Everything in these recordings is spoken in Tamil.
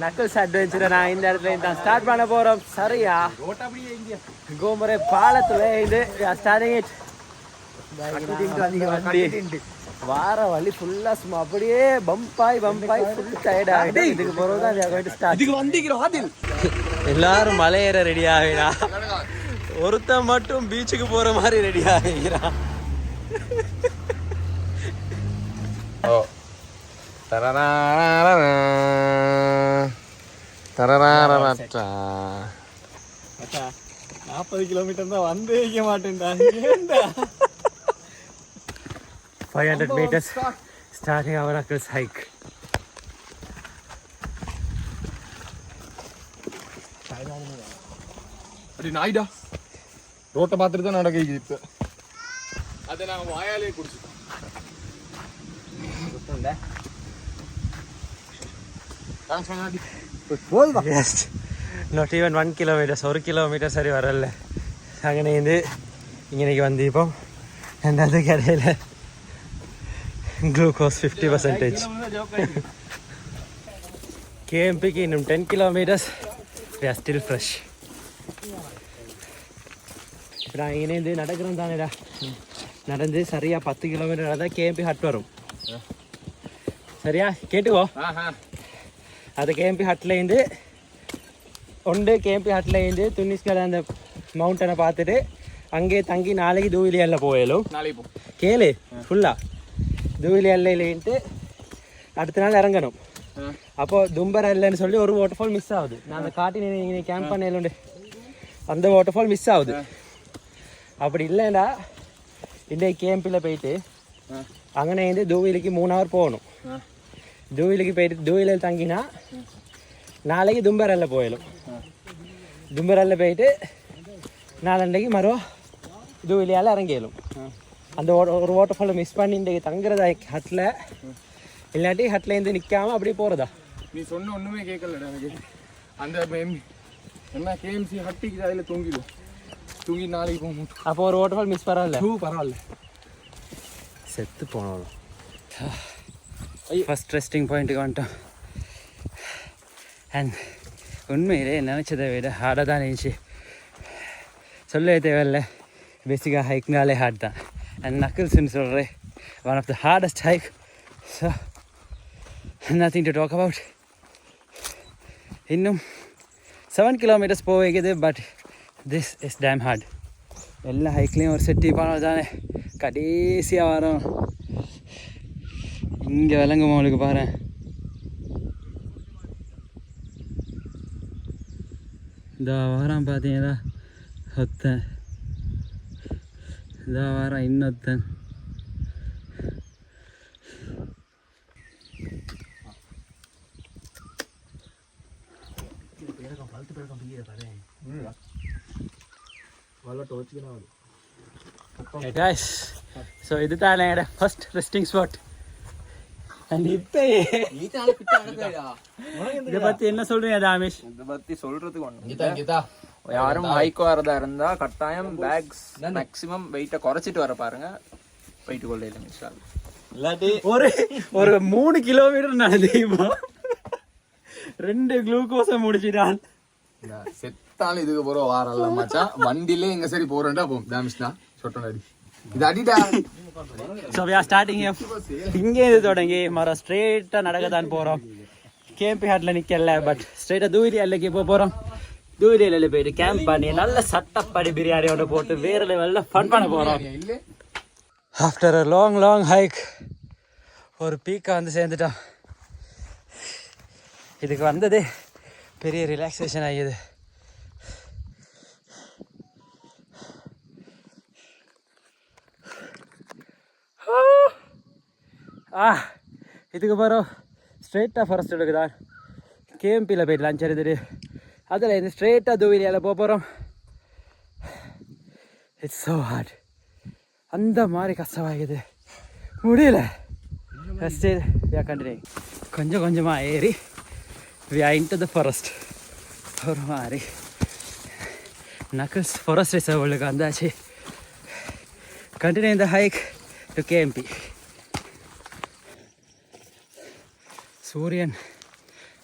நக்கல்ஸ் அட்வென்ச்சரை நான் இந்த இடத்துல தான் ஸ்டார்ட் பண்ண போறோம். சரியா கோமுறை பாலத்துல இது ஸ்டார்டிங் இட் வார வழி ஃபுல்லா சும்மா அப்படியே பம்பாய் ஃபுல் டயர்ட் ஆகிட்டு இதுக்கு போறதுதான் எல்லாரும் மலையேற ரெடி ஆகிறா. ஒருத்தன் மட்டும் பீச்சுக்கு போற மாதிரி ரெடி ஆகிறான். அச்சா 40 கிலோமீட்டர் தான் வந்து வைக்க மாட்டேன்டா. 500 meters starting our Knuckles hike. அடி நாய்டா ரோட்டை பார்த்துட்டு தான் நடக்குது. இப்போ அதை நாங்கள் வாயாலே குடிச்சிட்டோம். not even 1 kilometer, 1 kilometer சரி வரல. அங்கே இருந்து இங்கனைக்கு வந்து இப்போ ரெண்டாவது கடையில் குளுக்கோஸ் 50%. கேம்பிக்கு இன்னும் 10 kilometers. we are still fresh. இப்போ நான் இங்கேருந்து நடக்கிறோம் தானேடா. நடந்து சரியாக 10 கிலோமீட்டர் நடந்தால் கேம்பி ஹட் வரும். சரியா கேட்டுக்கோ. அது கேம்பி ஹட்லேருந்து கேம்பி ஹட்லேருந்து துனிஸ்கல் அந்த மவுண்டனை பார்த்துட்டு அங்கே தங்கி நாளைக்கு தூவிலியல்ல போயலும். நாளைக்கு கேளு ஃபுல்லாக தூவிலியல்லேன்ட்டு அடுத்த நாள் இறங்கணும். அப்போது தும்பரல்லன்னு சொல்லி ஒரு வாட்டர் ஃபால் மிஸ் ஆகுது. நான் அந்த காட்டி நீங்கள் கேம்ப் பண்ணலுண்டு அந்த வாட்டர் ஃபால் மிஸ் ஆகுது. அப்படி இல்லைண்டா இன்றைக்கு கேம்பில் போயிட்டு அங்கேருந்து தூவிலிக்கு 3 hour போகணும். தூவிலிக்கு போயிட்டு தூவிலில் தங்கினா நாளைக்கு தும்பரல்ல போயிடும். தும்பரல்ல போயிட்டு நாளண்டைக்கு மறுவா தூவிலியால் இறங்கிடும். அந்த ஒரு வாட்டர் ஃபாலை மிஸ் பண்ணி இன்றைக்கு தங்குறதா ஹட்டில், இல்லாட்டி ஹட்லேருந்து நிற்காமல் அப்படி போகிறதா. நீ சொன்ன ஒன்றுமே கேட்கலடா எனக்கு. அந்த என்ன கேஎம்சி ஹட்டிக்கு அதில் தூங்கி நாளைக்கு போகும். அப்போ ஒரு வாட்டர் ஃபால் மிஸ் பரவாயில்ல. செத்து போனோம். ஃபஸ்ட் ரெஸ்டிங் பாயிண்ட்டுக்கு வந்துட்டோம். அண்ட் உண்மையிலே நினச்சதை விட ஹார்டாக தான் இருந்துச்சு. சொல்லவே தேவையில்லை, பேசிக்காக ஹைக்னாலே ஹார்ட் தான். அண்ட் நக்கிள்ஸ்ன்னு சொல்கிறேன் one of the hardest hike. So nothing to talk about. இன்னும் 7 kilometers போக வைக்குது. But this is damn hard. எல்லா ஹைக்லேயும் ஒரு செட்டி பானம் தானே கடைசியாக வரும். இங்கே விளங்குமா அவளுக்கு பாரு. இந்த வாரம் பார்த்தீங்களா ஒத்தன், இந்த வாரம் இன்னொத்தன். Hey guys, so இது தான் என்னோட ஃபர்ஸ்ட் ரெஸ்டிங் ஸ்பாட். அண்ட் இப்போ இதை பற்றி என்ன சொல்றீங்க தாமேஷ்? இதை பற்றி சொல்றதுக்கு ஒன்று, யாரும் ஹைக் வரதா இருந்தா கட்டாயம் பேக்ஸ் மேக்ஸிமம் வெயிட்டை குறைச்சிட்டு வர பாருங்க. போயிட்டு கொள்ளையில மிஷால் இல்லாட்டி ஒரு 3 கிலோமீட்டர் நடந்தீமா 2 குளுக்கோஸை முடிச்சிட்டான். செத்தாலும் இதுக்கு போற வாரல்ல மச்சான். வண்டியிலே எங்க சரி போறேன்டா போ தாமிஷ்னா சொட்டனடி இது அடிடா. So we are starting here. இங்கே இது தொடங்கி மரம் ஸ்ட்ரெயிட்டாக நடக்க தான் போகிறோம். கேம்பி ஹாட்டில் நிற்கல, பட் ஸ்ட்ரெயிட்டாக தூரி அல்லக்கு இப்போ போகிறோம். தூரி அல்ல போயிட்டு கேம்ப் பண்ணி நல்ல சட்டப்படி பிரியாணியோட போட்டு வேறு லெவலில் ஃபன் பண்ண போகிறோம். ஆஃப்டர் அ லாங் ஹைக் ஒரு பீக்கை வந்து சேர்ந்துட்டோம். இதுக்கு வந்தது பெரிய ரிலாக்ஸேஷன் ஆகியது. இதுக்கு அப்புறம் ஸ்ட்ரெயிட்டாக ஃபாரஸ்ட் எடுக்குதா கேம்பியில் போய்ட்டு லஞ்ச் எடுத்துட்டு அதில் இந்த ஸ்ட்ரெயிட்டாக தூவிலியால் போக போகிறோம். It's so hard. அந்த மாதிரி கஷ்டமாகுது, முடியல. Still we are continuing. கொஞ்சம் கொஞ்சமாக ஏறி we are into the forest. ஒரு மாதிரி நக்கிள்ஸ் ஃபாரஸ்ட் ரிசர்வுக்கு வந்தாச்சு. continuing the hike to KMP. சூரியன்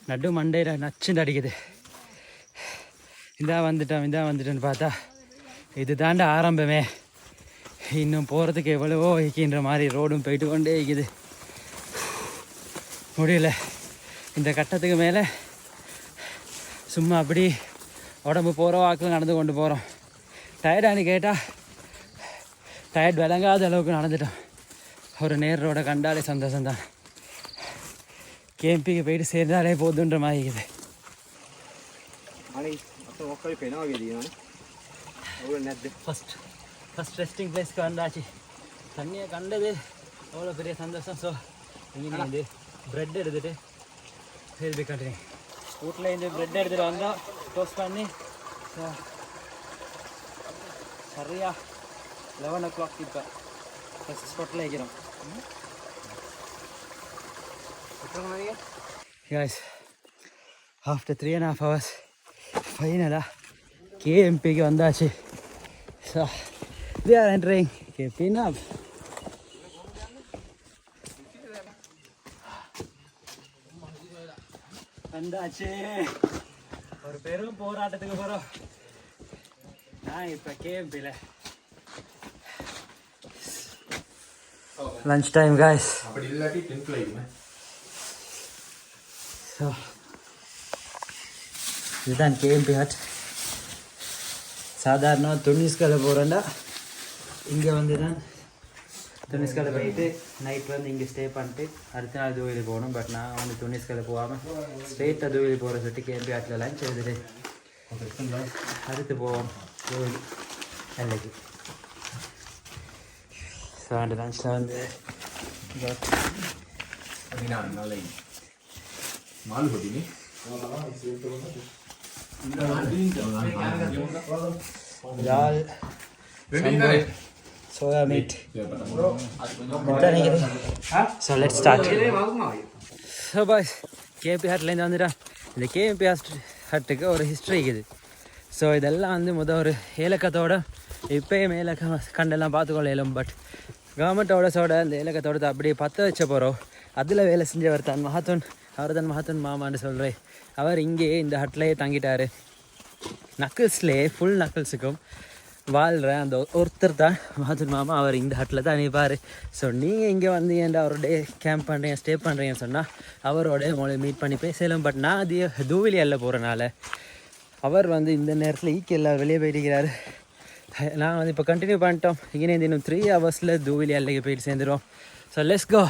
நடு மண்டையில் நச்சுன்னு அடிக்குது. இதான் வந்துட்டோன்னு பார்த்தா இது தாண்ட ஆரம்பமே. இன்னும் போகிறதுக்கு எவ்வளவோ இருக்கின்ற மாதிரி ரோடும் போயிட்டு கொண்டே இருக்குது. முடியல. இந்த கட்டத்துக்கு மேலே சும்மா அப்படி உடம்பு போகிற வாக்கில் நடந்து கொண்டு போகிறோம். டயர்டானு கேட்டால் டயர்ட் விளங்காத அளவுக்கு நடந்துட்டோம். ஒரு நேர் ரோடை கண்டாலே சந்தோஷம்தான். கேம்பிக்கு போயிட்டு சேர்ந்தாலே போதுன்ற மாதிரி இருக்குது. ஃபஸ்ட் ரெஸ்டிங் பிளேஸ்க்கு வந்தாச்சு. தண்ணியை கண்டது அவ்வளோ பெரிய சந்தோஷம். ஸோ இங்கே வந்து ப்ரெட் எடுத்துகிட்டு ஹெல்தி கண்டினியூ. வீட்டில் இந்த ப்ரெட் எடுத்துகிட்டு வந்தால் டோஸ்ட் பண்ணி சரியா 11 o'clock இப்போ ஃபஸ்ட் ஸ்பாட்டில் வைக்கிறோம். Guys, after 3.5 hours ஃபைனலாக கேஎம்பிக்கு வந்தாச்சு. So we are entering KMP now. வந்தாச்சு. ஒரு பெரும் போராட்டத்துக்கு போகிறோம். நான் இப்போ கேஎம்பியில் லஞ்ச் டைம் காய்ஸ். ஸோ இதுதான் கேஎம்பி ஹட். சாதாரண துணிஸ்கலை போகிறோன்னா இங்கே வந்து தான் துணிஸ்கலை போயிட்டு நைட் வந்து இங்கே ஸ்டே பண்ணிட்டு அடுத்த நாள் தூவிலி போகணும். பட் நான் வந்து துணிஸ்கலை போகாமல் ஸ்ட்ரெயிட்டாக தூவிலி போகிற சொல்லிட்டு கேஎம்பி ஹட்டில் லஞ்ச் எடுத்துட்டு அடுத்து போவோம் தூவிலி எல்லைக்கு. ஸோ அந்த லஞ்சில் வந்து दाल sambal soya meat. So let's start. So boys, KMP ஹட்லேருந்து வந்துட்டா. இந்த KMP ஹட்டுக்கு ஒரு ஹிஸ்ட்ரி இருக்குது. ஸோ இதெல்லாம் வந்து ஒரு ஏலக்கத்தோட இப்போயும் ஏலக்காய் கண்டெல்லாம் பார்த்துக்கொள்ளும். பட் கவர்மெண்ட்டோட இந்த ஏலக்கத்தோட அப்படியே பற்ற வச்ச போகிறோம். அதில் வேலை செஞ்சவர் தான் மகாத்தூன். அவர் தான் மகாத்தூன் மாமான்னு சொல்கிறேன். அவர் இங்கேயே இந்த ஹட்லேயே தங்கிட்டார். நக்கிள்ஸ்லேயே ஃபுல் நக்கிள்ஸுக்கும் வாழ்கிற அந்த ஒருத்தர் தான் மகாத்தூன் மாமா. அவர் இந்த ஹட்டில் தான் நிற்பார். ஸோ நீங்கள் இங்கே வந்தீங்கன்ற அவரோட கேம்ப் பண்ணுறீங்க ஸ்டே பண்ணுறீங்கன்னு சொன்னால் அவரோட உங்களை மீட் பண்ணி பேசலாம். பட் நான் தூவிலி எல்ல போகிறனால அவர் வந்து இந்த நேரத்தில் எல்லாம் வெளியே போயிட்டுக்கிறாரு. நான் வந்து இப்போ கண்டினியூ பண்ணிட்டோம். இங்கே இன்னும் 3 hours தூவிலி எல்லைக்கு போயிட்டு சேர்ந்துடும். So let's go.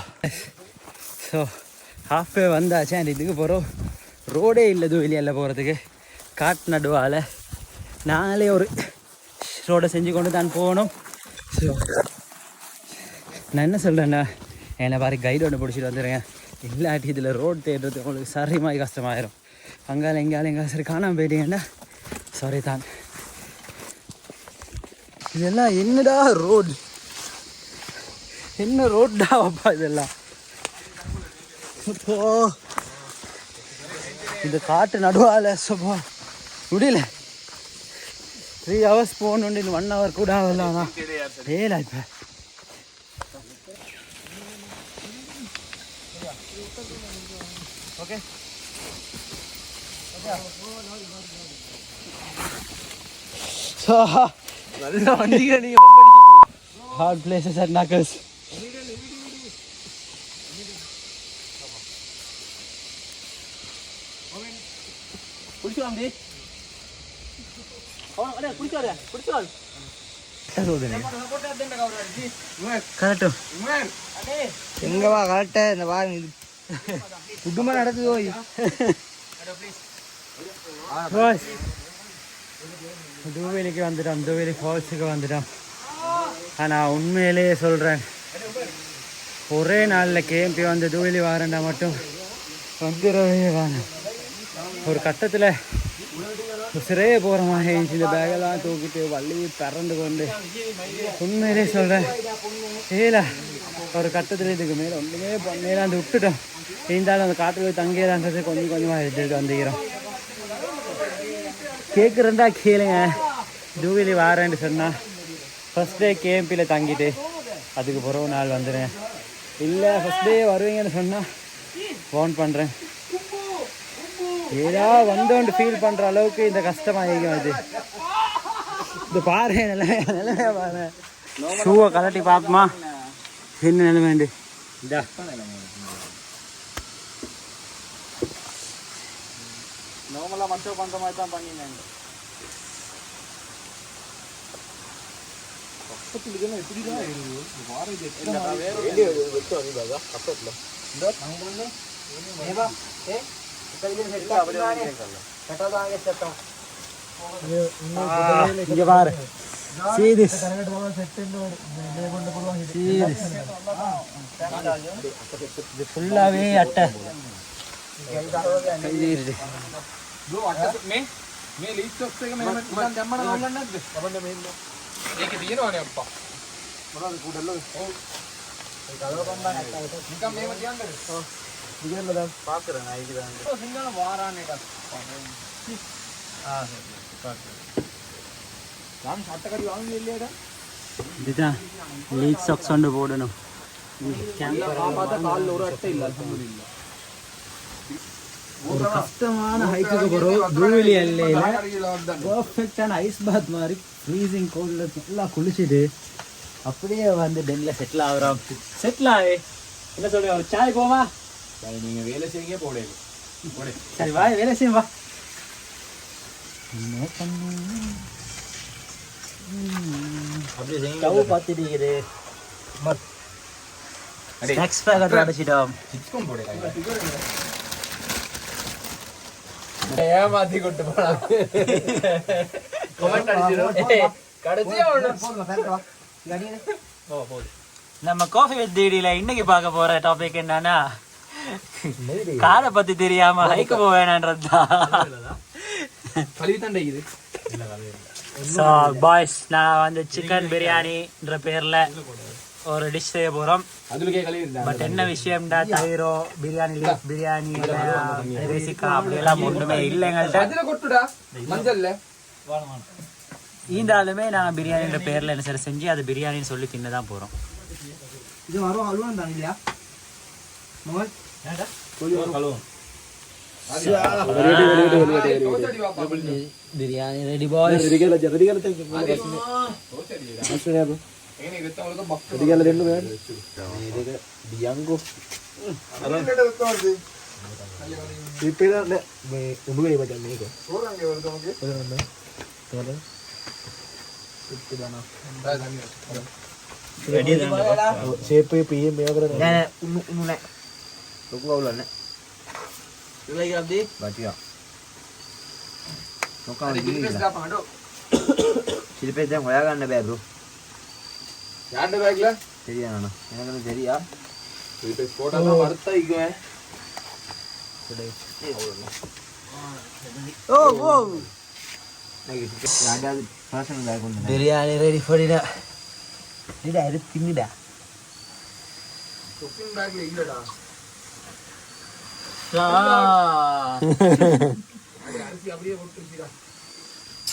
So halfway வந்தாச்சு. அண்ட் இதுக்கு போகிறோம். ரோடே இல்லை தூவிலி எல்லாம் போகிறதுக்கு. காட்டு நடுவால் நாளே ஒரு ரோடை செஞ்சு கொண்டு தான் போகணும். ஸோ நான் என்ன சொல்கிறேன்னா என்னை பாரு கைடு ஒன்று பிடிச்சிட்டு வந்துடுறேன். இல்லாட்டி இதில் ரோடு தேடுறது உங்களுக்கு சரிமாதிரி கஷ்டமாயிரும். அங்கால எங்காலும் சரி காணாமல் போயிட்டீங்கன்னா சாரி தான். இதெல்லாம் என்னடா ரோடு, என்ன ரோட்டா அப்பா இதெல்லாம். இப்போ இந்த காட்டு நடுவால் சப்பா முடியல. 3 hours போகணுன்னு இன்னும் 1 hour கூட ஆகலாம். ஏலா இப்போ ஓகே. நல்லா வண்டிங்க நீங்கள் ஹார்ட் பிளேசஸ் அட் நக்கல்ஸ். எங்கவா கரெக்டா இந்த வாரம் இது குடும்பமா நடக்குது. தூவேலிக்கு வந்துட்டோம். தூவேலி ஃபால்ஸுக்கு வந்துட்டோம். ஆனால் உண்மையிலேயே சொல்கிறேன், ஒரே நாளில் கேம்பி வந்து தூவேலி வாரண்டா மட்டும் வந்துடவே வேணும். ஒரு கட்டத்தில் சிறையே போகிற மாதிரி இந்த பேகெல்லாம் தூக்கிட்டு வள்ளி பறந்து கொண்டு உண்மையிலே சொல்கிறேன் ஏலா ஒரு கட்டத்தில் இதுக்கு மேலே ஒன்றுமே மேலாந்து விட்டுட்டோம். இருந்தாலும் அந்த காட்டில் போய் தங்கியதான்றது கொஞ்சம் கொஞ்சமாக எடுத்துகிட்டு வந்துக்கிறோம். கேட்குறேன்டா கேளுங்க. தூவிலி வாரேன்னு சொன்னால் ஃபஸ்ட் டே கேம்பியில் தங்கிட்டு அதுக்கு பிறகு நாள் வந்துடுங்க. இல்லை ஃபஸ்ட் டே வருவீங்கன்னு சொன்னால் ஃபோன் பண்ணுறேன். ஏதா வந்தோண்டு ஃபீல் பண்ணுற அளவுக்கு இந்த கஷ்டமாக இருக்கும் இது. இது பாரு நிலைமையா பாரு. ஷூவை கலட்டி பார்ப்போமா என்ன நிலைமைண்டு. இதா நார்மலாக மச்சம் பண்ணுற மாதிரி தான் பண்ணினேன். இங்க பாரு ஃபுல்லாவே அட்டை මේ ලීස්ට් ඔක්ස් එක මෙහෙම නිකන් දැම්මම නෝලන්න නැද්ද? අපන්න මෙන්න. ඒකේ තියෙනවනේ අප්පා. මොනවද කුඩල්ලෝ? ඔව්. ඒ කලව කම්බා නැත්නම් නිකන් මෙහෙම තියන්නද? ඔව්. දිගටම දැන් පාස් කරන්න ආයි කියලා. ඔව් සිංගල වාරාන එකක්. நான் சட்டக்கடி வாங்கி இல்லையாடா? இதுதான் லீக் சாக்ஸ் ஒன்று போடணும். காலில் ஒரு அட்டை இல்லை. ஒரு கஷ்டமான ஹைக்குக்கு போகிறோம். தூவிலி எல்லையில் பர்ஃபெக்டான ஐஸ் பாத் மாதிரி ஃப்ரீசிங் கோல்டில் ஃபுல்லாக குளிச்சுட்டு அப்படியே வந்து டென்னில் செட்டில் ஆகுறோம். செட்டில் ஆகி என்ன சொல்லுங்க, சாய் போவா? நீங்கள் வேலை செய்யுங்க போடல. சரி வா வேலை செய்யும் வா. ஸ்டவ் பார்த்துட்டு ஸ்நாக்ஸ் பேக்கெட் அடைச்சிட்டோம். ஏமாத்தி கொண்டு போலாம். கமெண்ட் அடிச்சிடும். கடைசியா நம்ம காஃபி வித் டிடில இன்னைக்கு பார்க்க போற டாபிக் என்னன்னா, காரை பத்தி தெரியாம ஹைக்கு போக வேணான்றதுதான். ஸோ பாய்ஸ், நான் வந்து சிக்கன் பிரியாணின்ற பேர்ல ஒரு டிஷ் செய்ய போறோம். பட் என்ன விஷயம்டா, தயிரோ பிரியாணி லீஃப் பிரியாணி பேசிக்கா அப்படியெல்லாம் ஒன்றுமே இல்லை எங்கள்கிட்ட. ஈந்தாலுமே நாங்கள் பிரியாணின்ற பேர்ல என்ன சரி செஞ்சு அது பிரியாணின்னு சொல்லி தின்னதான் போறோம். இது வரும் அல்வா இல்லையா மோகன்? Biryani ready boys. சிரிப்பேன் ஒயாகாண்ட பே ப்ரோ. யாண்ட பேக்ல சரியா நானா? எனக்கு சரியா போட்டா வர்த்தா இக்குவேன். ஓ ஓ யாண்டாவது பர்சனல் பேக் கொண்டு பிரியாணி ரெடி பண்ணிடா. டிடா இது தின்னிடா. குக்கிங் பேக்ல இல்லடா. அரிசி அப்படியே போட்டுருக்கீடா.